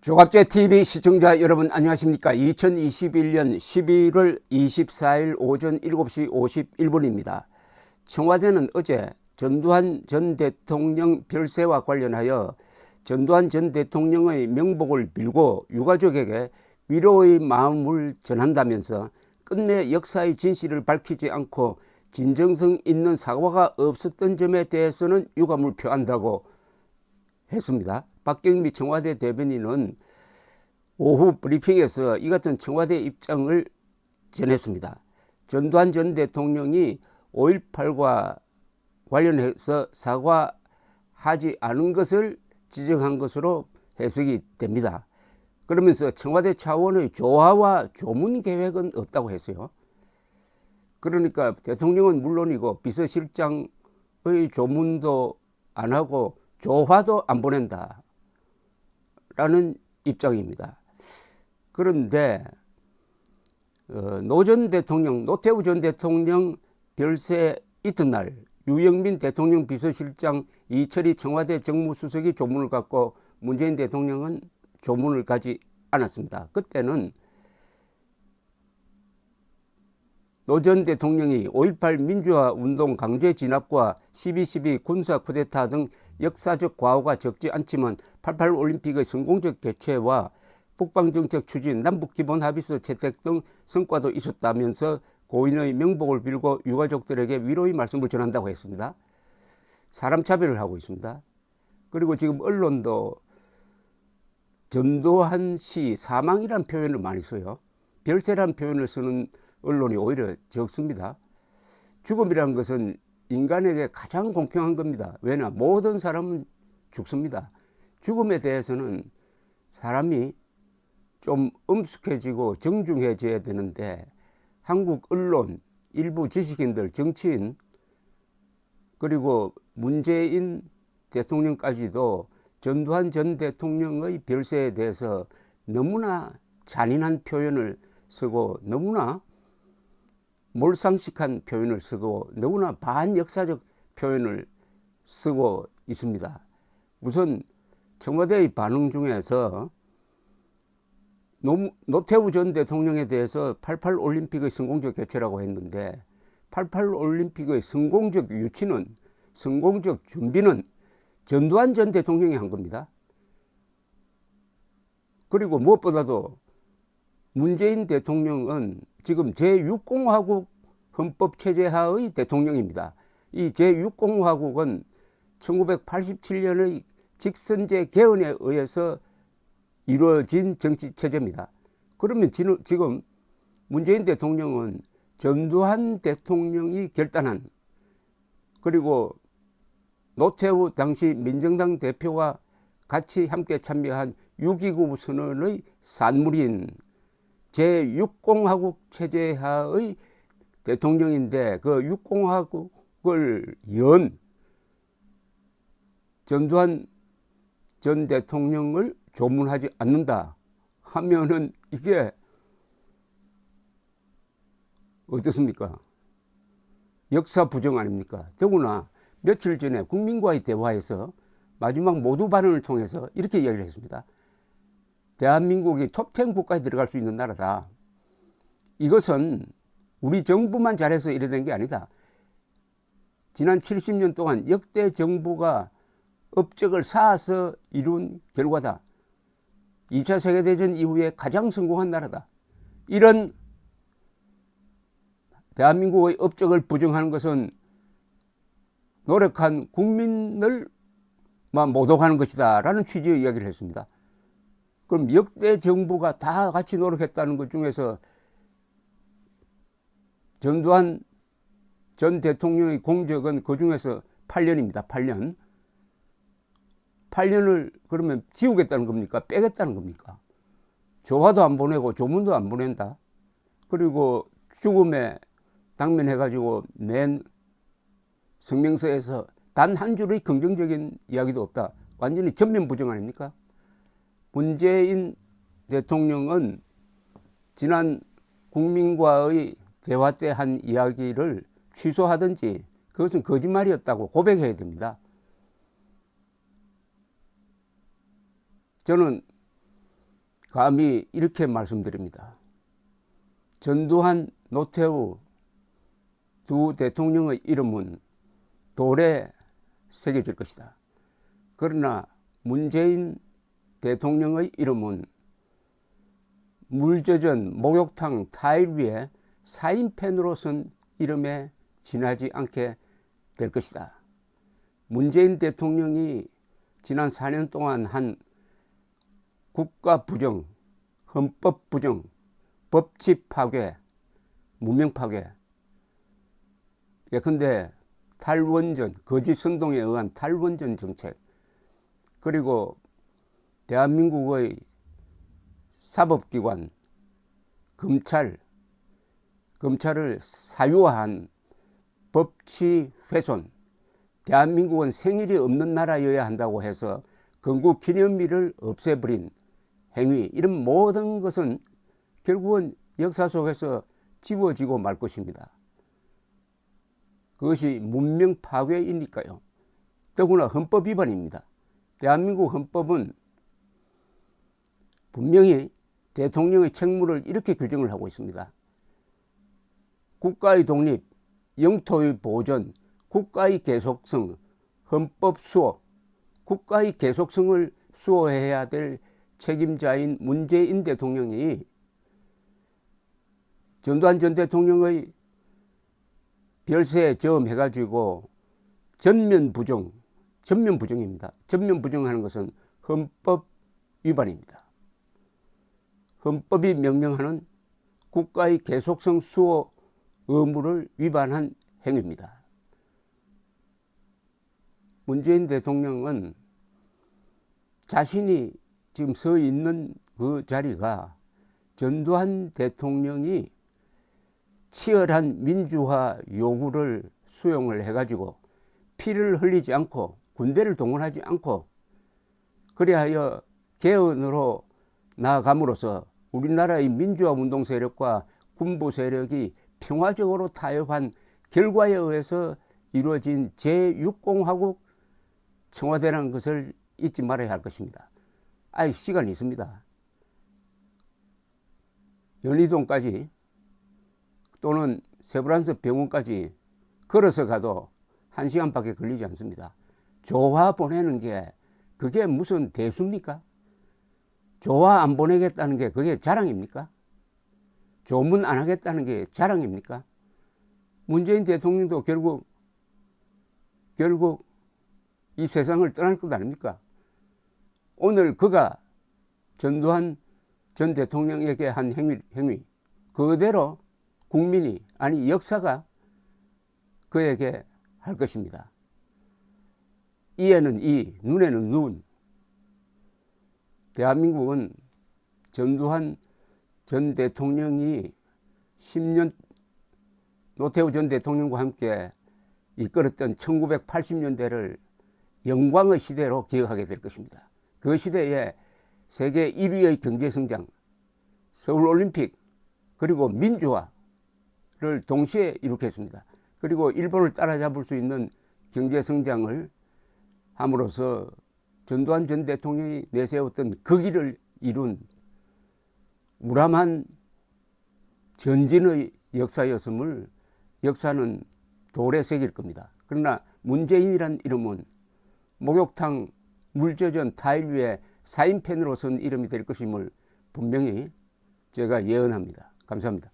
조갑제 TV 시청자 여러분 안녕하십니까. 2021년 11월 24일 오전 7시 51분입니다. 청와대는 어제 전두환 전 대통령 별세와 관련하여 전두환 전 대통령의 명복을 빌고 유가족에게 위로의 마음을 전한다면서 끝내 역사의 진실을 밝히지 않고 진정성 있는 사과가 없었던 점에 대해서는 유감을 표한다고 했습니다. 박경미 청와대 대변인은 오후 브리핑에서 이 같은 청와대 입장을 전했습니다. 전두환 전 대통령이 5.18과 관련해서 사과하지 않은 것을 지적한 것으로 해석이 됩니다. 그러면서 청와대 차원의 조화와 조문 계획은 없다고 했어요. 그러니까 대통령은 물론이고 비서실장의 조문도 안 하고 조화도 안 보낸다 라는 입장입니다. 그런데 노태우 전 대통령 별세 이튿날 유영민 대통령 비서실장, 이철희 청와대 정무수석이 조문을 갖고 문재인 대통령은 조문을 가지 않았습니다. 그때는 노 전 대통령이 5.18 민주화운동 강제 진압과 12.12 군사 쿠데타 등 역사적 과오가 적지 않지만 88 올림픽의 성공적 개최와 북방정책 추진, 남북기본합의서 채택 등 성과도 있었다면서 고인의 명복을 빌고 유가족들에게 위로의 말씀을 전한다고 했습니다. 사람 차별을 하고 있습니다. 그리고 지금 언론도 전두환 씨 사망이란 표현을 많이 써요. 별세란 표현을 쓰는 언론이 오히려 적습니다. 죽음이라는 것은 인간에게 가장 공평한 겁니다. 왜냐? 모든 사람은 죽습니다. 죽음에 대해서는 사람이 좀 엄숙해지고 정중해져야 되는데 한국 언론, 일부 지식인들, 정치인, 그리고 문재인 대통령까지도 전두환 전 대통령의 별세에 대해서 너무나 잔인한 표현을 쓰고 너무나 몰상식한 표현을 쓰고 너무나 반역사적 표현을 쓰고 있습니다. 우선 청와대의 반응 중에서 노태우 전 대통령에 대해서 88 올림픽의 성공적 개최라고 했는데 88 올림픽의 성공적 유치는, 성공적 준비는 전두환 전 대통령이 한 겁니다. 그리고 무엇보다도 문재인 대통령은 지금 제6공화국 헌법체제하의 대통령입니다. 이 제6공화국은 1987년의 직선제 개헌에 의해서 이루어진 정치체제입니다. 그러면 지금 문재인 대통령은 전두환 대통령이 결단한, 그리고 노태우 당시 민정당 대표가 같이 함께 참여한 6.29 선언의 산물인 제6공화국 체제하의 대통령인데 그 6공화국을 연 전두환 전 대통령을 조문하지 않는다 하면은 이게 어떻습니까? 역사 부정 아닙니까? 더구나 며칠 전에 국민과의 대화에서 마지막 모두 발언을 통해서 이렇게 이야기를 했습니다. 대한민국이 톱10 국가에 들어갈 수 있는 나라다. 이것은 우리 정부만 잘해서 이래 된 게 아니다. 지난 70년 동안 역대 정부가 업적을 쌓아서 이룬 결과다. 2차 세계대전 이후에 가장 성공한 나라다. 이런 대한민국의 업적을 부정하는 것은 노력한 국민을만 모독하는 것이다 라는 취지의 이야기를 했습니다. 그럼 역대 정부가 다 같이 노력했다는 것 중에서 전두환 전 대통령의 공적은 그 중에서 8년입니다. 8년. 8년을 그러면 지우겠다는 겁니까? 빼겠다는 겁니까? 조화도 안 보내고 조문도 안 보낸다. 그리고 죽음에 당면해가지고 낸 성명서에서 단 한 줄의 긍정적인 이야기도 없다. 완전히 전면 부정 아닙니까? 문재인 대통령은 지난 국민과의 대화 때 한 이야기를 취소하든지 그것은 거짓말이었다고 고백해야 됩니다. 저는 감히 이렇게 말씀드립니다. 전두환, 노태우 두 대통령의 이름은 돌에 새겨질 것이다. 그러나 문재인 대통령의 이름은 물 젖은 목욕탕 타일 위에 사인펜으로 쓴 이름에 지나지 않게 될 것이다. 문재인 대통령이 지난 4년 동안 한 국가 부정, 헌법 부정, 법치 파괴, 문명 파괴, 예컨대 탈원전, 거짓 선동에 의한 탈원전 정책, 그리고 대한민국의 사법기관, 검찰을 사유화한 법치 훼손, 대한민국은 생일이 없는 나라여야 한다고 해서 건국 기념일을 없애버린 행위, 이런 모든 것은 결국은 역사 속에서 지워지고 말 것입니다. 그것이 문명 파괴이니까요. 더구나 헌법 위반입니다. 대한민국 헌법은 분명히 대통령의 책무를 이렇게 규정을 하고 있습니다. 국가의 독립, 영토의 보존, 국가의 계속성, 헌법 수호, 국가의 계속성을 수호해야 될 책임자인 문재인 대통령이 전두환 전 대통령의 별세에 저음해가지고 전면 부정입니다. 전면 부정하는 것은 헌법 위반입니다. 헌법이 명령하는 국가의 계속성 수호 의무를 위반한 행위입니다. 문재인 대통령은 자신이 지금 서 있는 그 자리가 전두환 대통령이 치열한 민주화 요구를 수용을 해가지고 피를 흘리지 않고 군대를 동원하지 않고 그리하여 개헌으로 나아감으로써 우리나라의 민주화 운동 세력과 군부 세력이 평화적으로 타협한 결과에 의해서 이루어진 제6공화국 청와대라는 것을 잊지 말아야 할 것입니다. 시간이 있습니다. 연희동까지 또는 세브란스 병원까지 걸어서 가도 1시간밖에 걸리지 않습니다. 조화 보내는 게 그게 무슨 대수입니까? 조화 안 보내겠다는 게 그게 자랑입니까? 조문 안 하겠다는 게 자랑입니까? 문재인 대통령도 결국 이 세상을 떠날 것 아닙니까? 오늘 그가 전두환 전 대통령에게 한 행위 그대로 국민이, 아니 역사가 그에게 할 것입니다. 이에는 이, 눈에는 눈. 대한민국은 전두환 전 대통령이 10년 노태우 전 대통령과 함께 이끌었던 1980년대를 영광의 시대로 기억하게 될 것입니다. 그 시대에 세계 1위의 경제성장, 서울올림픽, 그리고 민주화를 동시에 이룩했습니다. 그리고 일본을 따라잡을 수 있는 경제성장을 함으로써 전두환 전 대통령이 내세웠던 그 길을 이룬 우람한 전진의 역사였음을 역사는 돌에 새길 겁니다. 그러나 문재인이란 이름은 목욕탕 물 젖은 타일 위에 사인펜으로 쓴 이름이 될 것임을 분명히 제가 예언합니다. 감사합니다.